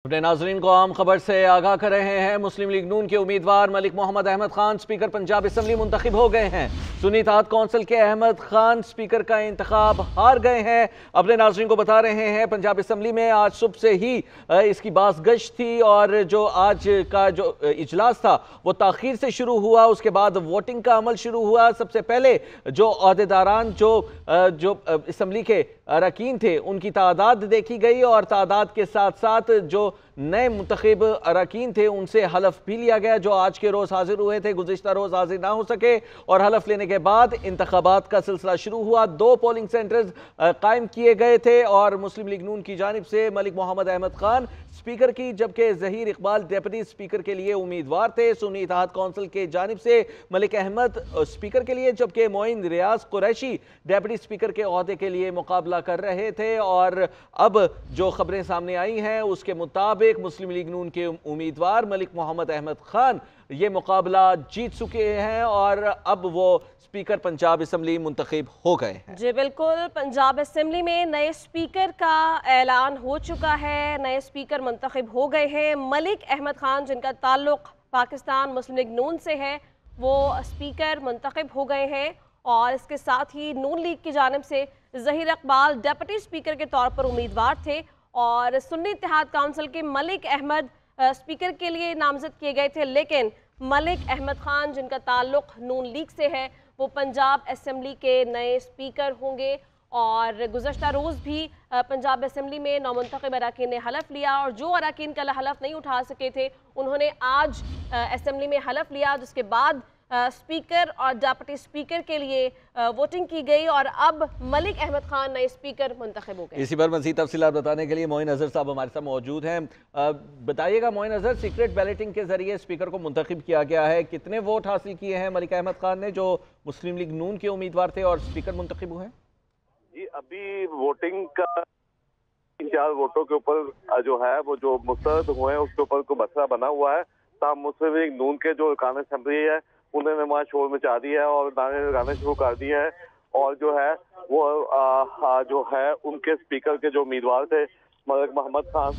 अपने नाजरीन को आम खबर से आगाह कर रहे हैं। मुस्लिम लीग नून के उम्मीदवार मलिक मोहम्मद अहमद खान स्पीकर पंजाब असम्बली मुंतखब हो गए हैं। सुन्नी इत्तेहाद कौंसिल के अहमद खान स्पीकर का इंतखाब हार गए हैं। अपने नाजरीन को बता रहे हैं पंजाब असम्बली में आज सुबह से ही इसकी बाज़गश्त थी और जो आज का जो इजलास था वो ताख़ीर से शुरू हुआ। उसके बाद वोटिंग का अमल शुरू हुआ। सबसे पहले जो अहदेदारान जो असम्बली के अरकान थे उनकी तादाद देखी गई और तादाद के साथ साथ जो नए मुंतखब अरकान थे उनसे हलफ भी लिया गया, जो आज के रोज़ हाजिर हुए थे, गुज़िश्ता रोज़ हाजिर ना हो सके। और हलफ लेने के बाद इंतखाबात का सिलसिला शुरू हुआ। 2 पोलिंग सेंटर्स कायम किए गए थे और मुस्लिम लीग नून की जानिब से मलिक मोहम्मद अहमद खान स्पीकर की, जबकि ज़हीर इकबाल डिप्टी स्पीकर के लिए उम्मीदवार थे। सुन्नी इत्तेहाद कौंसिल के जानिब से मलिक अहमद स्पीकर के लिए, जबकि मोइन रियाज कुरैशी डिप्टी स्पीकर के ओहदे के लिए मुकाबला कर रहे थे। और अब जो खबरें सामने आई हैं उसके मुताबिक मुस्लिम लीग नून के उम्मीदवार मलिक मोहम्मद अहमद खान ये मुकाबला जीत चुके हैं और अब वो स्पीकर पंजाब असम्बली मुंतखब हो गए हैं। जी बिल्कुल, पंजाब असम्बली में नए स्पीकर का ऐलान हो चुका है। नए स्पीकर मुंतखब हो गए हैं। मलिक अहमद खान, जिनका ताल्लुक पाकिस्तान मुस्लिम लीग नून से है, वो स्पीकर मुंतखब हो गए हैं। और इसके साथ ही नून लीग की जानिब से ज़हीर इकबाल डिप्टी स्पीकर के तौर पर उम्मीदवार थे और सुन्नी इत्तेहाद काउंसिल के मलिक अहमद स्पीकर के लिए नामजद किए गए थे। लेकिन मलिक अहमद खान, जिनका ताल्लुक नून लीग से है, वो पंजाब असम्बली के नए स्पीकर होंगे। और गुज़श्ता रोज़ भी पंजाब असम्बली में नौमुंतखब अरकान ने हलफ लिया और जो अरकान कल हलफ नहीं उठा सके थे उन्होंने आज असम्बली में हलफ लिया, जिसके बाद स्पीकर और डिप्टी स्पीकर के लिए वोटिंग की गई और अब मलिक अहमद खान नए स्पीकर मुंतखब हो गए। इसी पर मज़ीद तफसीलात बताने के लिए मोइन अज़हर साहब हमारे साथ मौजूद हैं। बताइएगा मोइन अज़हर, सीक्रेट बैलेटिंग के जरिए स्पीकर को मुंतखब किया गया है, कितने वोट हासिल किए हैं मलिक अहमद खान ने जो मुस्लिम लीग नून के उम्मीदवार थे और स्पीकर मुंतखब हुए हैं? जी, अभी वोटिंग का 3-4 वोटों के ऊपर जो है वो जो मुस्तरद हुए हैं उसके ऊपर कोई मसला बना हुआ है। तब मुस्लिम लीग नून के जो अरकान असेंबली है उन्होंने वहाँ शोर मचा दिया है और नारे लगाने शुरू कर दिए हैं और जो है वो जो है उनके स्पीकर के जो उम्मीदवार थे मलिक मोहम्मद खान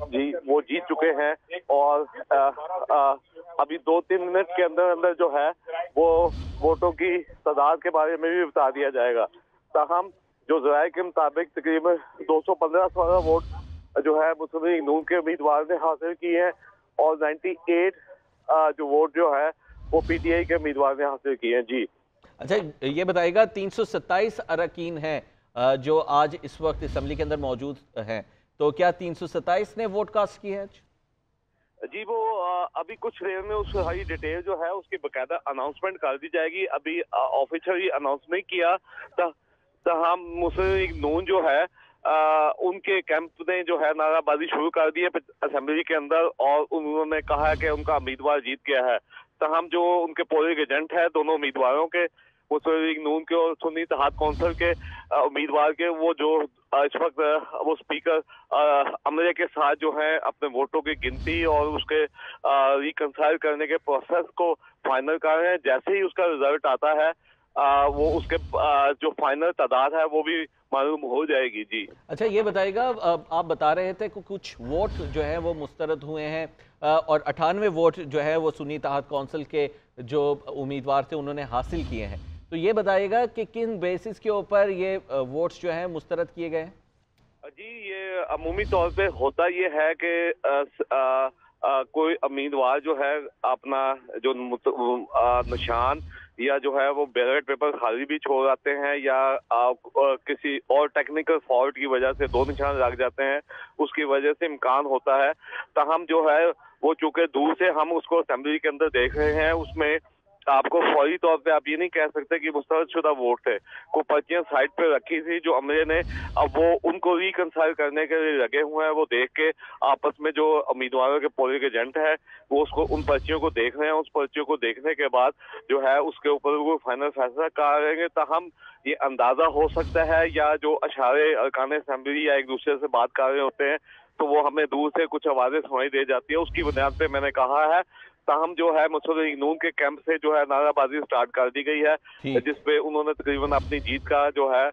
जी, वो जीत चुके हैं। और अभी 2-3 मिनट के अंदर अंदर जो है वो वोटों की तादाद के बारे में भी बता दिया जाएगा। ताहम जो ज़राए के मुताबिक तकरीबन 215 वोट जो है मुस्लिम लीग नून के उम्मीदवार ने हासिल किए हैं और 98 जो वोट जो है वो पीटीआई के उम्मीदवार ने हासिल किए हैं। जी अच्छा, ये बताइएगा 327 अरकान हैं जो आज इस वक्त असम्बली के अंदर मौजूद हैं, तो क्या 327 ने वोट कास्ट किए हैं? जी, वो अभी कुछ देर में उस सारी डिटेल जो है उसकी बाकायदा अनाउंसमेंट कर दी जाएगी। अभी ऑफिशियली अनाउंस नहीं किया हम मुस्लिम लीग नून जो है उनके कैंप ने जो है नाराबाजी शुरू कर दी है असेंबली के अंदर और उन्होंने कहा है कि उनका उम्मीदवार जीत गया है। हम जो उनके पोलिंग एजेंट है दोनों उम्मीदवारों के, मुस्लिम लीग नून के और सुन्नी इत्तेहाद कौंसिल के उम्मीदवार के, वो जो इस वक्त वो स्पीकर अमले के साथ जो है अपने वोटों की गिनती और उसके रिकंसाइल करने के प्रोसेस को फाइनल कर रहे हैं। जैसे ही उसका रिजल्ट आता है वो उसके जो फाइनल तादाद है वो भी मालूम हो जाएगी। जी अच्छा, ये बताइएगा, आप बता रहे थे कि कुछ वोट जो है वो मुस्तरद हुए हैं और 98 वोट जो है वो सुन्नी इत्तेहाद कौंसिल के जो उम्मीदवार थे उन्होंने हासिल किए हैं, तो ये बताइएगा कि किन बेसिस के ऊपर ये वोट्स जो हैं मुस्तरद किए गए हैं? जी, ये अमूमी तौर पे होता ये है कि कोई उम्मीदवार जो है अपना जो निशान या जो है वो बैलेट पेपर खाली भी छोड़ आते हैं या किसी और टेक्निकल फॉल्ट की वजह से 2 निशान लग जाते हैं, उसकी वजह से इम्कान होता है। ताहम जो है वो चूंकि दूर से हम उसको असेंबली के अंदर देख रहे हैं, उसमें आपको फौरी तौर पे आप ये नहीं कह सकते कि मुस्तरद वोट थे। को पर्चियां साइड पे रखी थी जो अमले ने, अब वो उनको रिकंसाइल करने के लिए लगे हुए हैं। वो देख के आपस में जो उम्मीदवारों के पोलिंग एजेंट है वो उसको उन पर्चियों को देख रहे हैं। उस पर्चियों को देखने के बाद जो है उसके ऊपर वो फाइनल फैसला करेंगे। ताहम ये अंदाजा हो सकता है या जो अशारे अरकान असेंबली या एक दूसरे से बात कर रहे होते हैं तो वो हमें दूर से कुछ आवाजें सुनाई दे जाती है, उसकी बुनियाद पे मैंने कहा है। ताहम जो है मुस्लिम लीग नून के कैंप से जो है नाराबाजी स्टार्ट कर दी गई है, जिसपे उन्होंने तकरीबन अपनी जीत का जो है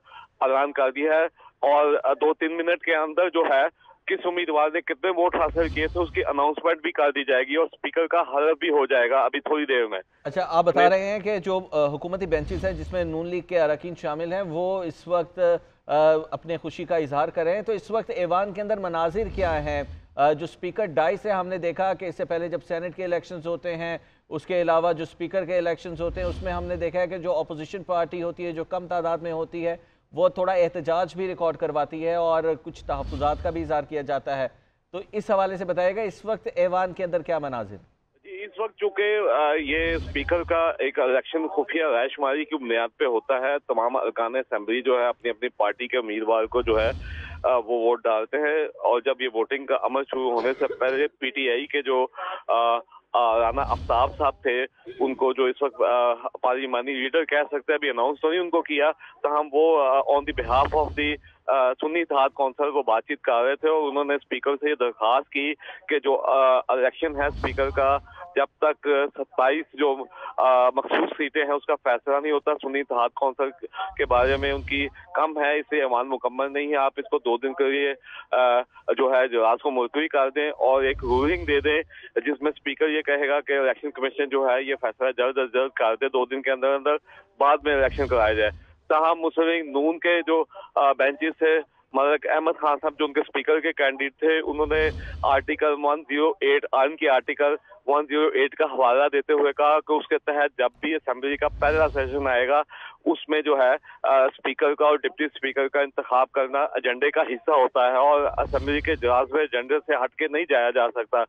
ऐलान कर दिया है और 2-3 मिनट के अंदर जो है किस उम्मीदवार ने कितने वोट हासिल किए थे उसकी अनाउंसमेंट भी कर दी जाएगी और स्पीकर का हलफ भी हो जाएगा अभी थोड़ी देर में। अच्छा, आप बता रहे हैं कि जो हुकूमती बेंचेस हैं जिसमें नून लीग के अरकान शामिल हैं वो इस वक्त अपने खुशी का इजहार कर रहे हैं, तो इस वक्त ऐवान के अंदर मनाजिर क्या हैं? जो स्पीकर डाइस है, हमने देखा कि इससे पहले जब सेनेट के इलेक्शंस होते हैं, उसके अलावा जो स्पीकर के इलेक्शंस होते हैं, उसमें हमने देखा है कि जो अपोजिशन पार्टी होती है, जो कम तादाद में होती है, वो थोड़ा एहतजाज भी रिकॉर्ड करवाती है और कुछ तहफ़्फ़ुज़ात का भी इज़हार किया जाता है। तो इस हवाले से बताइएगा इस वक्त ऐवान के अंदर क्या मनाजिर? जी, इस वक्त चूंकि ये स्पीकर का एक इलेक्शन खुफिया रायशुमारी की बुनियाद पे होता है, तमाम अरकान असेंबली जो है अपनी अपनी पार्टी के उम्मीदवार को जो है वो वोट डालते हैं और जब ये वोटिंग का अमल शुरू होने से पहले पीटीआई के जो राना आफ्ताब साहब थे, उनको जो इस वक्त पार्लिमानी लीडर कह सकते हैं, अभी अनाउंस तो नहीं उनको किया, तो हम वो on the behalf of the Sunni Ittehad council को बातचीत कर रहे थे और उन्होंने स्पीकर से ये दरख्वास्त की कि जो इलेक्शन है स्पीकर का, जब तक 27 जो मखसूस सीटें हैं उसका फैसला नहीं होता, सुन्नी इत्तेहाद कौंसिल के बारे में उनकी कम है, इसे ऐवान मुकम्मल नहीं है, आप इसको 2 दिन के लिए जो है इजलास को मुलतवी कर दें और एक रूलिंग दे दें जिसमें स्पीकर ये कहेगा कि इलेक्शन कमीशन जो है ये फैसला जल्द अज जल्द कर दे, 2 दिन के अंदर अंदर बाद में इलेक्शन कराया जाए। ताहम मुस्लिम लीग नून के जो बेंचेस थे, मलिक अहमद खान साहब जो उनके स्पीकर के कैंडिडेट थे, उन्होंने आर्टिकल 108 आर्न की आर्टिकल 108 का हवाला देते हुए कहा कि उसके तहत जब भी असेंबली का पहला सेशन आएगा उसमें जो है स्पीकर का और डिप्टी स्पीकर का इंतखाब करना एजेंडे का हिस्सा होता है और असेंबली के इजलास में एजेंडे से हट के नहीं जाया जा सकता,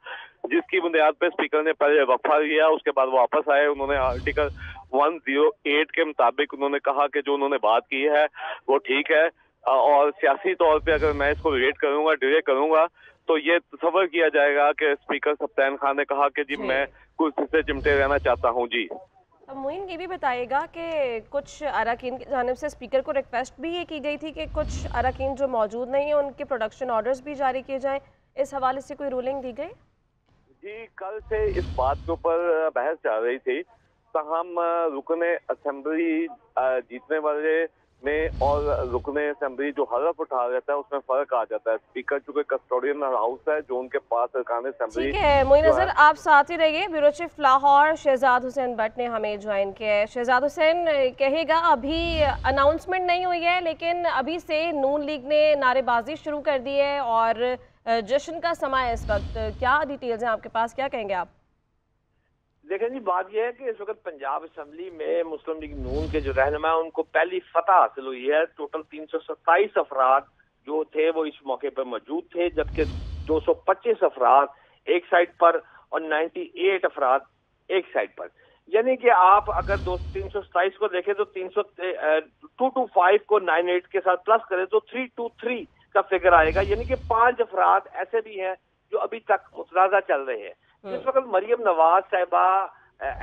जिसकी बुनियाद पे स्पीकर ने पहले वक्फा लिया, उसके बाद वापस आए। उन्होंने आर्टिकल 108 के मुताबिक उन्होंने कहा कि जो उन्होंने बात की है वो ठीक है और सियासी तौर पे अगर मैं इसको रिलेट करूंगा, डिले करूंगा, तो ये तस्वर किया जाएगा कि स्पीकर सप्तान खान ने कहा कि जी मैं कुर्सी से चिमटे रहना चाहता हूं। जी अब मोइन ये भी बताइएगा कि कुछ अरकान की जानिब से स्पीकर को रिक्वेस्ट भी ये की गई थी कि कुछ अरकान जो मौजूद नहीं है उनके प्रोडक्शन ऑर्डर्स भी जारी किए जाएं, इस हवाले से कोई रूलिंग दी गई? जी, कल से इस बात के ऊपर बहस चल रही थी, तहम रुकने असेंबली जीतने वाले में और रुकने असेंबली जो हलफ उठा रहता है उसमें फर्क आ जाता है। स्पीकर चूंकि कस्टोडियन हाउस है जो उनके पास अरकान असेंबली। ठीक है मोइन नज़र, आप साथ ही रहिए। ब्यूरो चीफ लाहौर शहजाद हुसैन भट्ट ने हमें ज्वाइन किया है। शहजाद हुसैन, कहेगा अभी अनाउंसमेंट नहीं हुई है लेकिन अभी से नून लीग ने नारेबाजी शुरू कर दी है और जश्न का समय है इस वक्त, क्या डिटेल्स हैं आपके पास, क्या कहेंगे आप? देखें जी, बात यह है कि इस वक्त पंजाब असेंबली में मुस्लिम लीग नून के जो रहनुमा है उनको पहली फतह हासिल हुई है। टोटल 327 अफराद जो थे वो इस मौके पर मौजूद थे, जबकि 225 अफराद एक साइड पर और 98 अफराद एक साइड पर। यानी कि आप अगर 327 को देखें तो 225 को 98 के साथ प्लस करें तो 323 का फिगर आएगा। यानी कि 5 अफराद ऐसे भी हैं जो अभी तक मुतनाज़ा चल रहे हैं। जिस वक्त मरियम नवाज साहिबा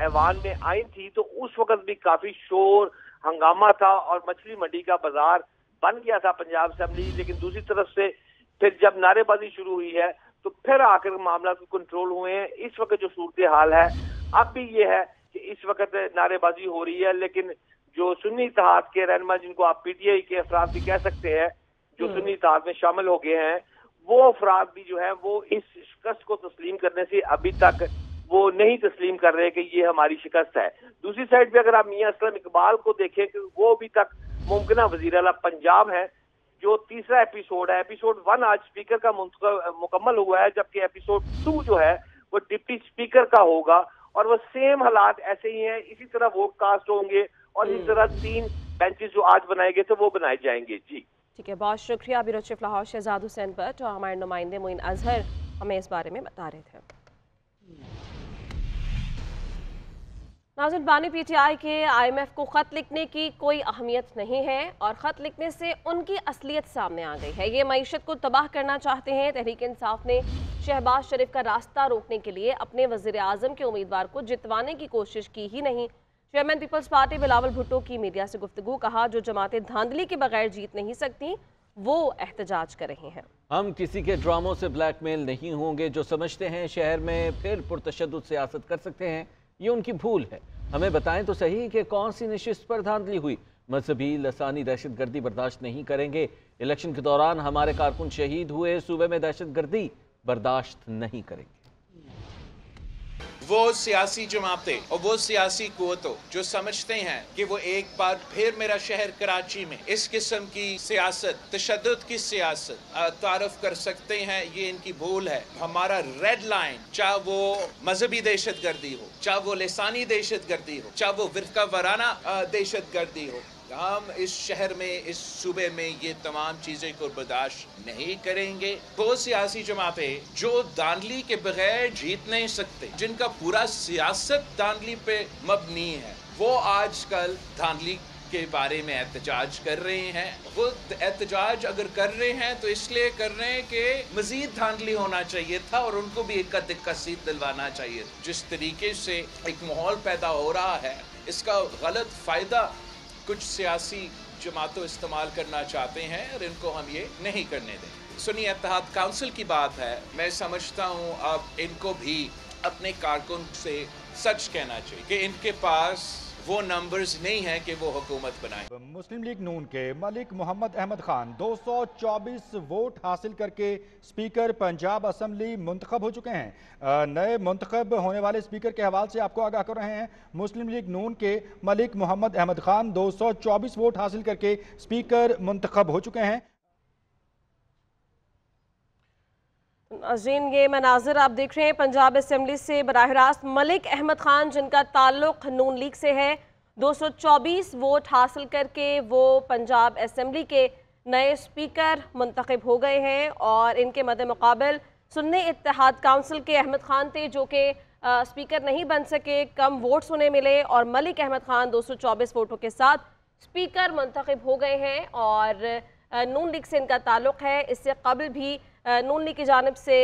ऐवान में आई थी तो उस वक्त भी काफी शोर हंगामा था और मछली मंडी का बाजार बन गया था पंजाब असेंबली। लेकिन दूसरी तरफ से फिर जब नारेबाजी शुरू हुई है तो फिर आकर मामला कंट्रोल हुए हैं। इस वक्त जो सूरत हाल है अब भी ये है कि इस वक्त नारेबाजी हो रही है, लेकिन जो सुन्नी इत्तेहाद के रहनुमा, जिनको आप पीटीआई के अफराद भी कह सकते हैं, जो सुन्नी इत्तेहाद में शामिल हो गए हैं, वो अफराद भी जो है वो इस शिकस्त को तस्लीम करने से अभी तक वो नहीं तस्लीम कर रहे कि ये हमारी शिकस्त है। दूसरी साइड पे अगर आप मियां असलम इकबाल को देखें कि वो अभी तक मुमकिन वज़ीर आला पंजाब है, जो तीसरा एपिसोड है। एपिसोड 1 आज स्पीकर का मुकम्मल हुआ है, जबकि एपिसोड 2 जो है वो डिप्टी स्पीकर का होगा और वो सेम हालात ऐसे ही हैं, इसी तरह वोट कास्ट होंगे और इस तरह 3 बेंचेस जो आज बनाए गए थे वो बनाए जाएंगे। जी ठीक है, बहुत शुक्रिया। ब्यूरो चीफ लाहौर शहजाद हुसैन भट्ट और हमारे नुमाइंदे मोइन अजहर हमें इस बारे में बता रहे थे। नाज़रीन, बानी पीटीआई के IMF को ख़त लिखने की कोई अहमियत नहीं है और ख़त लिखने से उनकी असलियत सामने आ गई है। ये मईशत को तबाह करना चाहते हैं। तहरीक इंसाफ ने शहबाज शरीफ का रास्ता रोकने के लिए अपने वज़ीर आज़म के उम्मीदवार को जितवाने की कोशिश की ही नहीं। Chairman Peoples Party Bilawal Bhutto की मीडिया से गुफ्तगू, कहा जो जमातें धांधली के बगैर जीत नहीं सकती वो एहतजाज कर रही हैं। हम किसी के ड्रामों से ब्लैकमेल नहीं होंगे। जो समझते हैं शहर में फिर पुरतशद्दुद सियासत कर सकते हैं, ये उनकी भूल है। हमें बताएं तो सही कि कौन सी नशिस्त पर धांधली हुई। मजहबी लसानी दहशत गर्दी बर्दाश्त नहीं करेंगे। الیکشن کے دوران ہمارے کارکن شہید ہوئے، صوبے میں دہشت گردی برداشت نہیں کریں گے۔ وہ سیاسی جماعتیں اور وہ سیاسی قوتوں جو سمجھتے ہیں کہ وہ ایک بار پھر میرا شہر کراچی میں اس قسم کی سیاست، تشدد کی سیاست تعارف کر سکتے ہیں، یہ ان کی بھول ہے۔ ہمارا ریڈ لائن، چاہے وہ مذہبی دہشت گردی ہو، چاہے وہ لسانی دہشت گردی ہو، چاہے وہ فرقہ وارانہ دہشت گردی ہو، ہم اس شہر میں، اس صوبے میں یہ تمام چیزیں کو برداشت نہیں کریں گے۔ وہ سیاسی جماعتیں جو دھاندلی کے بغیر جیت نہیں سکتے، جن کا پورا سیاست دھاندلی پہ مبنی ہے، وہ آج کل دھاندلی کے بارے میں احتجاج کر رہے ہیں۔ وہ احتجاج اگر کر رہے ہیں تو اس لیے کر رہے ہیں کہ مزید دھاندلی ہونا چاہیے تھا اور ان کو بھی ایک دکہ سیدھ دلوانا چاہیے۔ جس طریقے سے ایک ماحول پیدا ہو رہا ہے، اس کا غلط فائدہ کچھ سیاسی جماعتوں استعمال کرنا چاہتے ہیں اور ان کو ہم یہ نہیں کرنے دیں۔ سنی اتحاد کونسل کی بات ہے، میں سمجھتا ہوں اب ان کو بھی اپنے کارکن سے سچ کہنا چاہیے کہ ان کے پاس وہ نمبرز نہیں ہیں کہ وہ حکومت بنائیں۔ مسلم لیگ نون کے ملک محمد احمد خان 224 ووٹ حاصل کر کے سپیکر پنجاب اسمبلی منتخب ہو چکے ہیں۔ نئے منتخب ہونے والے سپیکر کے حوالے سے آپ کو آگاہ کر رہے ہیں۔ مسلم لیگ نون کے ملک محمد احمد خان 224 ووٹ حاصل کر کے سپیکر منتخب ہو چکے ہیں۔ ناظرین، یہ مناظر آپ دیکھ رہے ہیں پنجاب اسمبلی سے براہ راست ملک احمد خان، جن کا تعلق نون لیگ سے ہے، 224 ووٹ حاصل کر کے وہ پنجاب اسمبلی کے نئے سپیکر منتخب ہو گئے ہیں، اور ان کے مد مقابل سنی اتحاد کونسل کے احمد خان تھے جو کہ سپیکر نہیں بن سکے، کم ووٹس انہیں ملے، اور ملک احمد خان 224 ووٹوں کے ساتھ سپیکر منتخب ہو گئے ہیں، اور نون لیگ سے ان کا تعلق ہے۔ اس سے قبل بھی نون لیگ کی جانب سے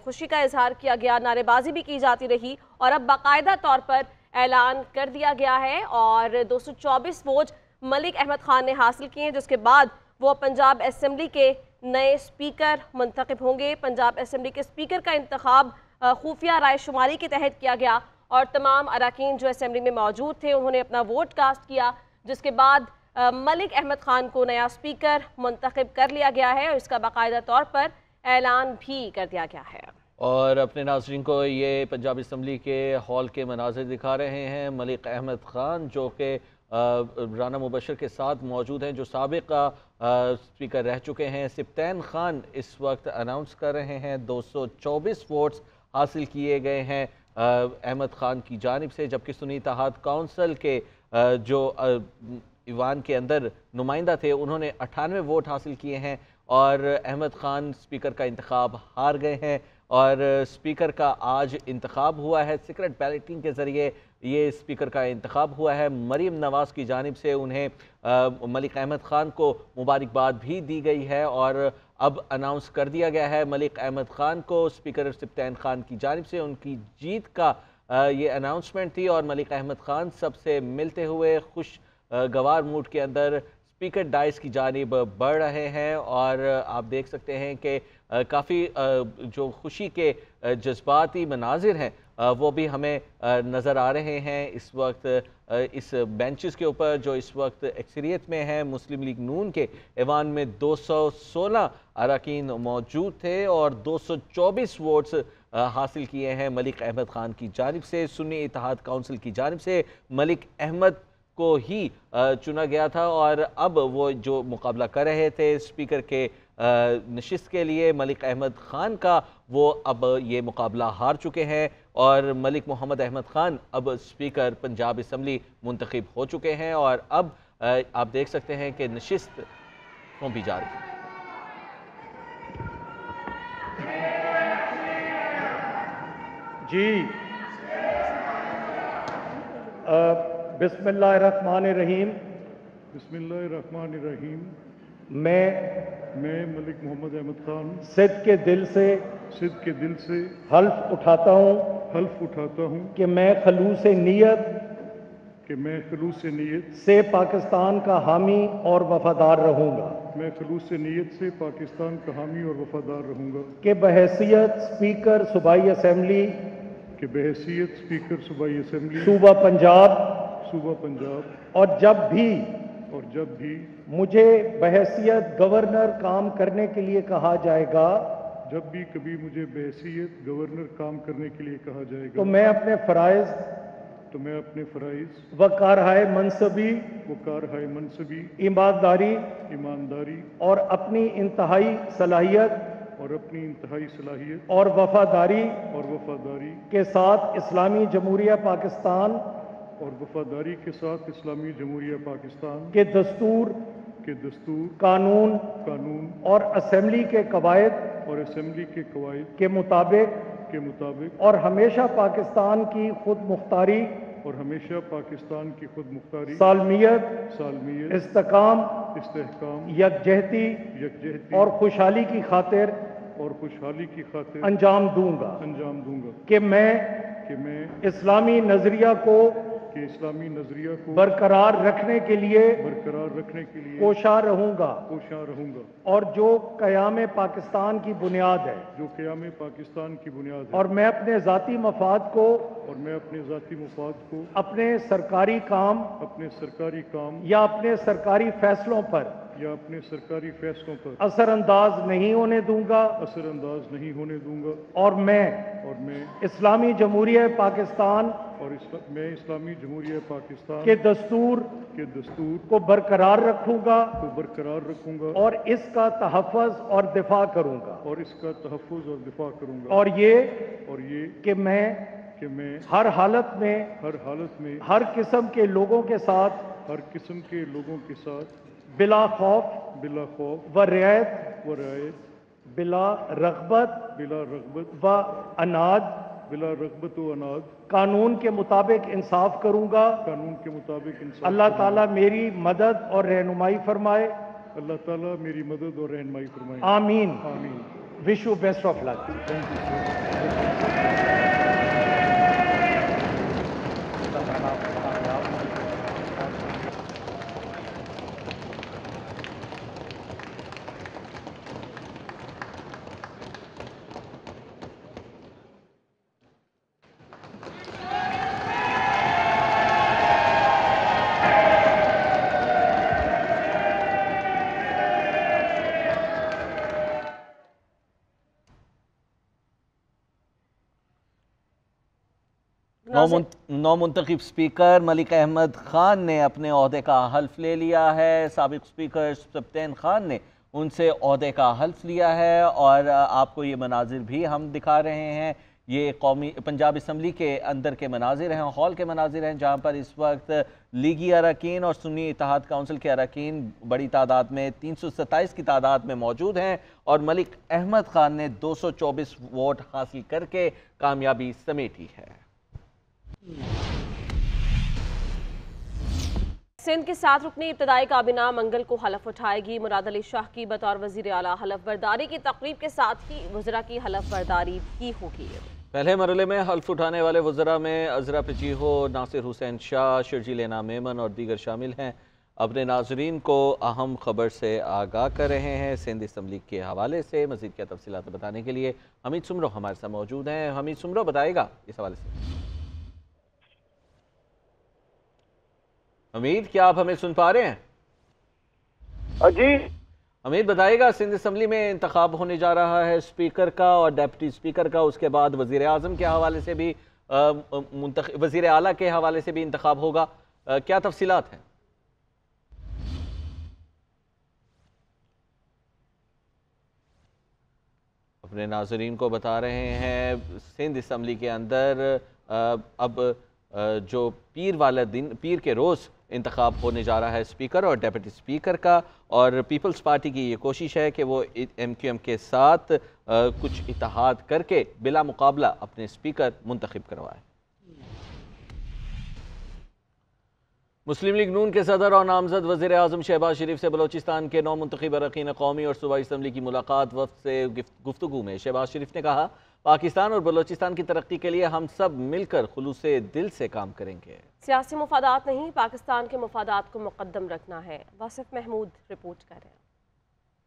خوشی کا اظہار کیا گیا، نعرے بازی بھی کی جاتی رہی، اور اب باقاعدہ طور پر اعلان کر دیا گیا ہے، اور 224 ووٹ ملک احمد خان نے حاصل کیے ہیں، جس کے بعد وہ پنجاب اسمبلی کے نئے سپیکر منتخب ہوں گے۔ پنجاب اسمبلی کے سپیکر کا انتخاب خفیہ رائے شماری کے تحت کیا گیا، اور تمام اراکین جو اسمبلی میں موجود تھے انہوں نے اپنا ووٹ کاسٹ کیا، جس کے بعد ملک احمد خان کو نیا سپیکر منتخب کر لیا گیا ہے، اور اس کا باقاعدہ طور پر اعلان بھی کر دیا گیا ہے۔ اور اپنے ناظرین کو یہ پنجاب اسمبلی کے ہال کے مناظر دکھا رہے ہیں۔ ملک احمد خان جو کہ رانا مبشر کے ساتھ موجود ہیں، جو سابق سپیکر رہ چکے ہیں۔ سبطین خان اس وقت اناؤنس کر رہے ہیں 224 ووٹس حاصل کیے گئے ہیں احمد خان کی جانب سے، جبکہ سنی اتحاد کونسل کے جو ایوان کے اندر نمائندہ تھے انہوں نے 98 ووٹ حاصل کیے ہیں، اور احمد خان سپیکر کا انتخاب ہار گئے ہیں، اور سپیکر کا آج انتخاب ہوا ہے سیکرٹ بیلٹنگ کے ذریعے۔ یہ سپیکر کا انتخاب ہوا ہے، مریم نواز کی جانب سے انہیں ملک احمد خان کو مبارکباد بھی دی گئی ہے، اور اب اناؤنس کر دیا گیا ہے ملک احمد خان کو سپیکر سبطین خان کی جانب سے ان کی جیت کا یہ اناؤنسمنٹ تھی، اور ملک احمد خان سب سے ملتے ہوئے خوش گوار موڈ کے اندر سپیکر ڈائس کی جانب بڑھ رہے ہیں، اور آپ دیکھ سکتے ہیں کہ کافی جو خوشی کے جذباتی مناظر ہیں وہ بھی ہمیں نظر آ رہے ہیں اس وقت اس بینچز کے اوپر، جو اس وقت اکثریت میں ہیں۔ مسلم لیگ نون کے ایوان میں 216 اراکین موجود تھے، اور 224 ووٹس حاصل کیے ہیں ملک احمد خان کی جانب سے۔ سنی اتحاد کونسل کی جانب سے ملک احمد کو ہی چنا گیا تھا، اور اب وہ جو مقابلہ کر رہے تھے سپیکر کے نشست کے لیے ملک احمد خان کا، وہ اب یہ مقابلہ ہار چکے ہیں، اور ملک محمد احمد خان اب سپیکر پنجاب اسمبلی منتخب ہو چکے ہیں، اور اب آپ دیکھ سکتے ہیں کہ نشست سونپی جا رہی ہے۔ جی بسم اللہ الرحمن الرحیم۔ بسم اللہ الرحمن الرحیم۔ میں ملک محمد احمد خان صدق کے دل سے حلف اٹھاتا ہوں کہ میں خلوص نیت سے پاکستان کا حامی اور وفادار رہوں گا، میں خلوص نیت سے پاکستان کا حامی اور وفادار رہوں گا، کہ بحیثیت سپیکر صوبائی اسمبلی صوبہ پنجاب، صوبہ پنجاب، اور جب بھی और जब भी मुझे बहैसियत गवर्नर काम करने के लिए कहा जाएगा जब भी कभी मुझे बहैसियत गवर्नर काम करने के लिए कहा जाएगा तो मैं अपने फ़राइज़ तो मैं अपने फ़राइज़ व कारहाय मनसबी व कारहाय मनसबी ईमानदारी ईमानदारी और अपनी इंतहाई सलाहियत और अपनी इंतहाई सलाहियत और वफादारी और वफादारी के साथ इस्लामी जमहूरिया पाकिस्तान और वफादारी के साथ इस्लामी जमहूरिया पाकिस्तान के दस्तूर, कानून और असेंबली के कवायद और असेंबली के कवायद के मुताबिक और हमेशा पाकिस्तान की खुद मुख्तारी और हमेशा पाकिस्तान की खुद मुख्तारी सालमियत इस्तेहकाम यकजहती और खुशहाली की खातिर अंजाम दूंगा कि मैं इस्लामी नजरिया को बरकरार रखने के लिए कोशा रहूंगा और जो क़याम पाकिस्तान की बुनियाद है और मैं अपने ज़ाती मफाद को अपने सरकारी काम या अपने सरकारी फैसलों पर असरअंदाज नहीं होने दूंगा और मैं इस्लामी जमहूरिया पाकिस्तान के दस्तूर को बरकरार रखूंगा और इसका तहफ़्फ़ुज़ और दिफा करूंगा और ये कि मैं हर हालत में हर किस्म के लोगों के साथ बिला खौफ व रियायत बिला रग़बत व अनाद कानून के मुताबिक इंसाफ करूंगा। अल्लाह ताला मेरी मदद और रहनुमाई फरमाए। आमीन। Wish you best of luck. नौमुंतखब स्पीकर मलिक अहमद खान ने अपने ओहदे का हल्फ ले लिया है। साबिक स्पीकर सब्तैन खान ने उनसे ओहदे का हल्फ लिया है और आपको ये मनाजिर भी हम दिखा रहे हैं। ये कौमी पंजाब असम्बली के अंदर के मनाजिर हैं, हॉल के मनाजिर हैं, जहाँ पर इस वक्त लीगी अरकान और सुन्नी इत्तेहाद काउंसिल के अरकान बड़ी तादाद में 327 की तादाद में मौजूद हैं और मलिक अहमद खान ने 224 वोट हासिल करके कामयाबी समेटी है। सिंध की 7 रुकनी इब्तदाई काबीना मंगल को हलफ उठाएगी। मुराद अली शाह की बतौर वज़ीर आला हलफ बर्दारी की तकरीब के साथ ही वज़रा की हलफ बर्दारी भी होगी। पहले मरहले में हल्फ उठाने वाले वज़रा में अज़रा पिचीहो, नासिर हुसैन शाह, शर्जील इनाम मेमन और दीगर शामिल हैं। अपने नाजरीन को अहम खबर से आगाह कर रहे हैं। सिंध असम्बली के हवाले से मज़ीद क्या तफसीलात बताने के लिए हमीद सुमरो हमारे साथ मौजूद हैं। हमीद सुमरो बताएगा इस हवाले से। हमीद, क्या आप हमें सुन पा रहे हैं? जी हमीद बताइएगा, सिंध असम्बली में इंतखाब होने जा रहा है स्पीकर का और डिप्टी स्पीकर का, उसके बाद वज़ीर आज़म के हवाले से भी वज़ीर आला के हवाले से भी इंतखाब होगा, क्या तफसीलात हैं? अपने नाज़रीन को बता रहे हैं सिंध असम्बली के अंदर अब जो पीर के रोज़ इंतखाब होने जा रहा है स्पीकर और डेप्यूटी स्पीकर का, और पीपल्स पार्टी की ये कोशिश है कि वो MQM के साथ कुछ इत्तेहाद करके बिला मुकाबला अपने स्पीकर मुंतखब करवाए। मुस्लिम लीग नून के सदर और नामजद वज़ीर आज़म शहबाज शरीफ से बलोचिस्तान के नौमुंतखब अरकान कौमी और सूबाई असम्बली की मुलाकात वफ़द से गुफ्तगू में शहबाज शरीफ ने कहा, पाकिस्तान और बलोचिस्तान की तरक्की के लिए हम सब मिलकर खुलूसे दिल से काम करेंगे। सियासी मुफादात नहीं, पाकिस्तान के मुफादात को मुकद्दम रखना है। वासिफ महमूद रिपोर्ट कर रहे हैं।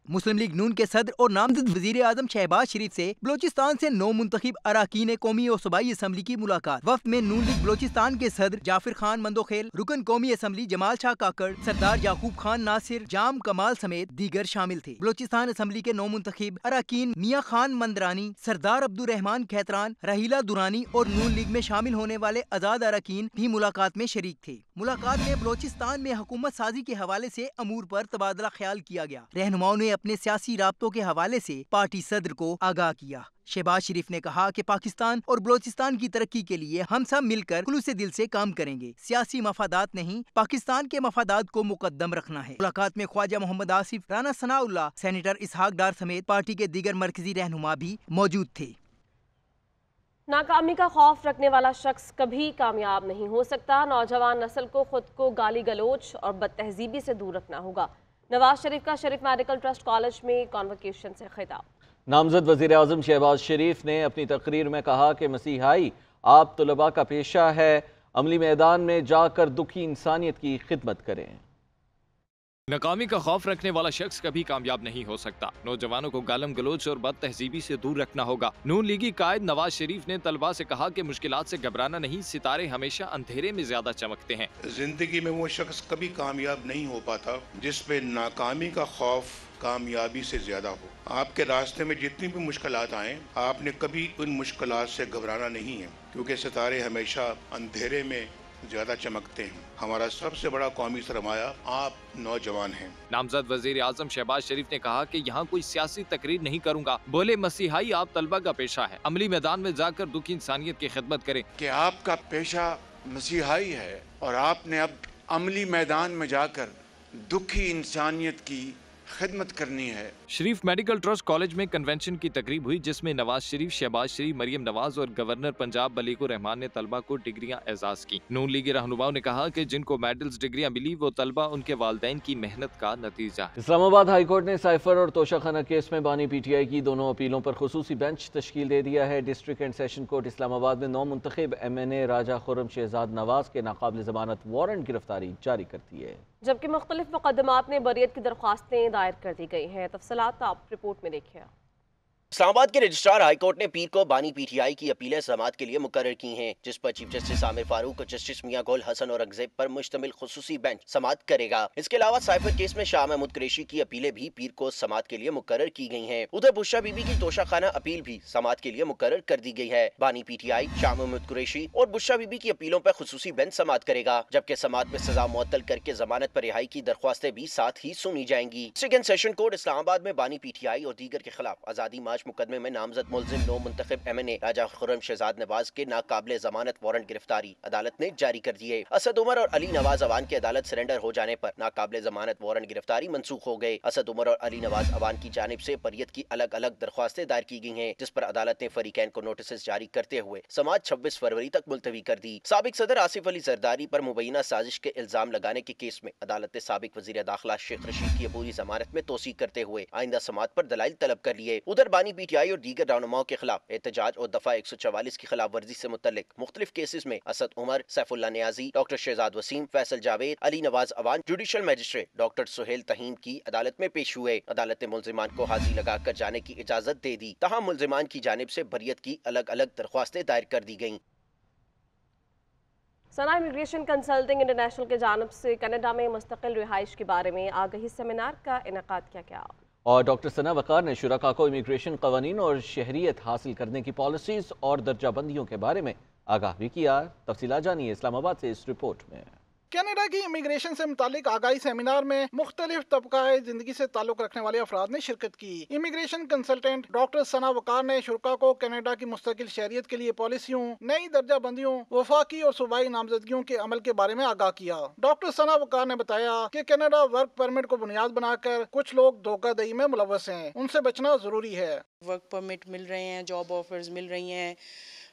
مسلم لیگ نون کے صدر اور نامزد وزیر اعظم شہباز شریف سے بلوچستان سے نو منتخب اراکین قومی اور صوبائی اسمبلی کی ملاقات۔ وفد میں نون لیگ بلوچستان کے صدر جعفر خان مندوخیل، رکن قومی اسمبلی جمال شاہ کاکڑ، سردار یعقوب خان ناصر، جام کمال سمیت دیگر شامل تھے۔ بلوچستان اسمبلی کے نو منتخب اراکین میاں خان مندرانی، سردار عبد الرحمان کھیتران، رحیلہ دورانی اور نون لیگ میں شامل ہونے والے آزاد اراکین بھی ملاقات میں شریک تھے۔ ملاقات میں بلوچستان میں حکومت سازی کے حوالے سے امور پر تبادلہ خیال کیا گیا۔ رہنماؤں نے اپنے سیاسی رابطوں کے حوالے سے پارٹی صدر کو آگاہ کیا۔ شہباز شریف نے کہا کہ پاکستان اور بلوچستان کی ترقی کے لیے ہم سب مل کر خلوص دل سے کام کریں گے، سیاسی مفادات نہیں، پاکستان کے مفادات کو مقدم رکھنا ہے۔ ملاقات میں خواجہ محمد آصف، رانا ثناء اللہ، سینیٹر اسحاق ڈار سمیت پارٹی کے دیگر مرکزی رہنما بھی موجود تھے۔ ناکامی کا خوف رکھنے والا شخص کبھی کامیاب نہیں ہو سکتا۔ نوجوان نسل کو خود کو گالی گلوچ اور بد تہذیبی سے دور رکھنا ہوگا۔ نواز شریف کا شریف میڈیکل ٹرسٹ کالج میں کانوکیشن سے خطاب۔ نامزد وزیر اعظم شہباز شریف نے اپنی تقریر میں کہا کہ مسیحائی آپ طلباء کا پیشہ ہے، عملی میدان میں جا کر دکھی انسانیت کی خدمت کریں۔ ناکامی کا خوف رکھنے والا شخص کبھی کامیاب نہیں ہو سکتا۔ نوجوانوں کو گالم گلوچ اور بد تہذیبی سے دور رکھنا ہوگا۔ نون لیگی قائد نواز شریف نے طلباء سے کہا کہ مشکلات سے گھبرانا نہیں، ستارے ہمیشہ اندھیرے میں زیادہ چمکتے ہیں۔ زندگی میں وہ شخص کبھی کامیاب نہیں ہو پاتا جس پہ ناکامی کا خوف کامیابی سے زیادہ ہو۔ آپ کے راستے میں جتنی بھی مشکلات آئیں، آپ نے کبھی ان مشکلات سے گھبرانا نہیں ہے، کیونکہ ستارے ہمیشہ اندھیرے میں زیادہ چمکتے ہیں۔ ہمارا سب سے بڑا قومی سرمایہ آپ نوجوان ہیں۔ نامزد وزیر اعظم شہباز شریف نے کہا کہ یہاں کوئی سیاسی تقریر نہیں کروں گا۔ بولے مسیحائی آپ طلبہ کا پیشہ ہے، عملی میدان میں جا کر دکھی انسانیت کی خدمت کریں۔ کہ آپ کا پیشہ مسیحائی ہے اور آپ نے اب عملی میدان میں جا کر دکھی انسانیت کی خدمت کرنی ہے۔ شریف میڈیکل ٹرسٹ کالج میں کنونشن کی تقریب ہوئی جس میں نواز شریف، شہباز شریف، مریم نواز اور گورنر پنجاب ملیک الرحمان نے طلبہ کو ڈگریاں اعزاز کی۔ نون لیگی رہنماؤں نے کہا کہ جن کو میڈلز ڈگریاں ملی وہ طلبہ ان کے والدین کی محنت کا نتیجہ ہے۔ اسلام آباد ہائی کورٹ نے سائفر اور توشہ خانہ کیس میں بانی پی ٹی آئی کی دونوں اپیلوں پر خصوصی بینچ تشکیل دے دیا ہے۔ ڈسٹرکٹ اینڈ سیشن کورٹ اسلام آباد میں نو منتخب ایم این اے راجہ خرم شہزاد نواز کے ناقابل ضمانت وارنٹ گرفتاری جاری کرتی ہے، جبکہ مختلف مقدمات میں بریت کی درخواستیں دائر کر دی گئی ہیں۔ تفصیلات آپ رپورٹ میں دیکھیں۔ اسلام آباد کے رجسٹرار ہائی کورٹ نے پیر کو بانی پی ٹی آئی کی اپیلیں سماعت کے لیے مقرر کی ہیں، جس پر چیف جسٹس عامر فاروق اور جسٹس میاں گول حسن اور اورنگزیب پر مشتمل خصوصی بینچ سماعت کرے گا۔ اس کے علاوہ سائفر کیس میں شاہ محمود قریشی کی اپیلیں بھی پیر کو سماعت کے لیے مقرر کی گئی ہیں۔ ادھر بشرا بی بی کی توشہ خانہ اپیل بھی سماعت کے لیے مقرر کر دی گئی ہے۔ بانی P T I, Shah Mahmood Qureshi اور بشرا بی بی کی اپیلوں پر خصوصی بینچ سماعت کرے گا، جبکہ سماعت میں سزا معطل کر کے ضمانت پر رہائی کی درخواستیں بھی ساتھ ہی سنی جائیں گی۔ ڈسٹرکٹ اینڈ سیشن کورٹ اسلام آباد میں بانی پی ٹی آئی اور دیگر کے خلاف آزادی مارچ مقدمے میں نامزد ملزم نو منتخب ایم این اے راجہ خرم شہزاد نواز کے ناقابل ضمانت وارنٹ گرفتاری عدالت نے جاری کر دیے۔ اسد عمر اور علی نواز اوان کی عدالت سرنڈر ہو جانے پر ناقابل ضمانت وارنٹ گرفتاری منسوخ ہو گئے۔ اسد عمر اور علی نواز اوان کی جانب سے بریت کی الگ الگ درخواستیں دائر کی گئی ہیں، جس پر عدالت نے فریقین کو نوٹسز جاری کرتے ہوئے سماعت 26 فروری تک ملتوی کر دی۔ سابق صدر آصف علی زرداری پر مبینہ سازش کے الزام لگانے کے کیس میں عدالت نے سابق وزیر داخلہ شیخ رشید کی عبوری ضمانت میں توسیع کرتے ہوئے آئندہ سماعت پر دلائل طلب کر لیے۔ ادھر بانی پی ٹی آئی اور دیگر رہنماؤں کے خلاف احتجاج اور دفعہ 144 کی خلاف ورزی سے متعلق مختلف کیسز میں Asad Umar, Saif Ullah Niazi, doctor Shahzad Waseem, Faisal Javed, Ali Nawaz Awan judicial magistrate doctor Sohail Tahim کی عدالت میں پیش ہوئے۔ عدالت نے ملزمان کو حاضری لگا کر جانے کی اجازت دے دی، تاہم ملزمان کی جانب سے بریت کی الگ الگ درخواستیں دائر کر دی گئیں۔ ثنا امیگریشن کنسلٹنگ انٹرنیشنل کی جانب سے کینیڈا میں مستقل رہائش کے بارے میں آگہی سیمینار کا انعقاد کیا گیا، اور ڈاکٹر ثنا وقار نے شرکاء کو امیگریشن قوانین اور شہریت حاصل کرنے کی پالیسیز اور درجہ بندیوں کے بارے میں آگاہ بھی کیا۔ تفصیلات جانیے اسلام آباد سے اس رپورٹ میں۔ کینیڈا کی امیگریشن سے متعلق آگاہی سیمینار میں مختلف طبقہ زندگی سے تعلق رکھنے والے افراد نے شرکت کی۔ امیگریشن کنسلٹنٹ ڈاکٹر ثنا وقار نے شرکاء کو کینیڈا کی مستقل شہریت کے لیے پالیسیوں، نئی درجہ بندیوں، وفاقی اور صوبائی نامزدگیوں کے عمل کے بارے میں آگاہ کیا۔ ڈاکٹر ثنا وقار نے بتایا کہ کینیڈا ورک پرمٹ کو بنیاد بنا کر کچھ لوگ دھوکہ دہی میں ملوث ہیں، ان سے بچنا ضروری ہے۔ ورک پرمٹ مل رہے ہیں، جاب آفرز مل رہی ہیں،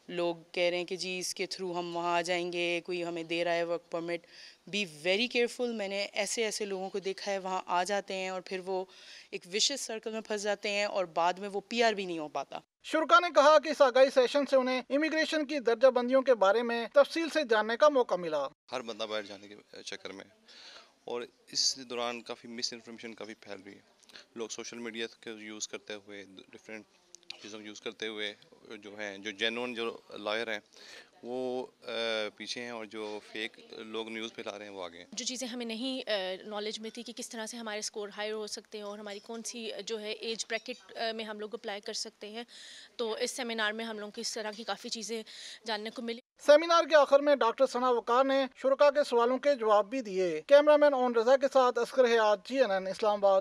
لوگ کہہ رہے ہیں کہ جی اس کے تھرو ہم وہاں آ جائیں گے، کوئی ہمیں دے رہا ہے work permit. Be very careful, میں نے ایسے لوگوں کو دیکھا ہے وہاں آ جاتے ہیں اور پھر وہ ایک وشس سرکل میں پھنس جاتے ہیں اور بعد میں وہ پی آر بھی نہیں ہو پاتا۔ شرکاء نے کہا کہ اس آگاہی سیشن سے انہیں امیگریشن کی درجہ بندیوں کے بارے میں تفصیل سے جاننے کا موقع ملا۔ ہر بندہ باہر جانے کے چکر میں، اور اس دوران کافی مس انفارمیشن کافی پھیل رہی ہے، लोग सोशल मीडिया का यूज़ करते हुए डिफरेंट चीज़ों को यूज़ करते हुए जो हैं जो जेन्युइन जो लॉयर हैं वो पीछे हैं और जो फेक लोग न्यूज़ फैला रहे हैं वो आगे हैं। जो चीज़ें हमें नहीं नॉलेज में थी कि किस तरह से हमारे स्कोर हायर हो सकते हैं और हमारी कौन सी जो है एज ब्रैकेट में हम लोग अप्लाई कर सकते हैं, तो इस सेमिनार में हम लोग को इस तरह की काफ़ी चीज़ें जानने को मिली। सेमिनार के आखिर में डॉक्टर सना वकार ने शुरका के सवालों के जवाब भी दिए। कैमरामैन ओन रजा के साथ असगर हयात, GNN इस्लामाबाद।